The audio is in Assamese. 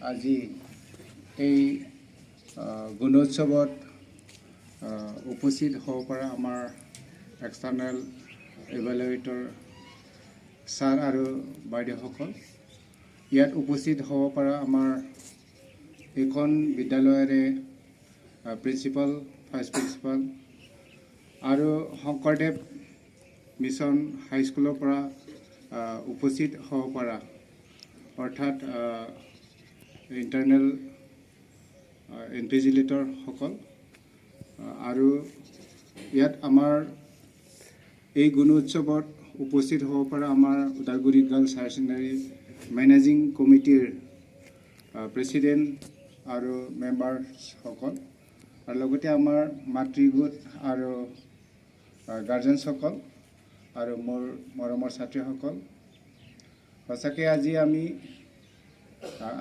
আজি এই গুণোৎসৱত উপস্থিত হ'ব পৰা আমাৰ এক্সটাৰ্নেল ইভেলুৱেটৰ ছাৰ আৰু বাইদেউসকল, ইয়াত উপস্থিত হ'ব পৰা আমাৰ এইখন বিদ্যালয়ৰে প্ৰিন্সিপাল, ভাইচ প্ৰিন্সিপাল আৰু শংকৰদেৱ মিছন হাইস্কুলৰ পৰা উপস্থিত হ'ব পৰা অৰ্থাৎ ইণ্টাৰনেল ইনভিজিলেটৰসকল আৰু ইয়াত আমাৰ এই গুণোৎসৱত উপস্থিত হ'ব পৰা আমাৰ Udalguri girls higher secondary managing কমিটিৰ প্ৰেছিডেণ্ট আৰু মেম্বাৰছসকল আৰু লগতে আমাৰ মাতৃগোট আৰু গাৰ্জেনছসকল আৰু মোৰ মৰমৰ ছাত্ৰীসকল, সঁচাকৈ আজি আমি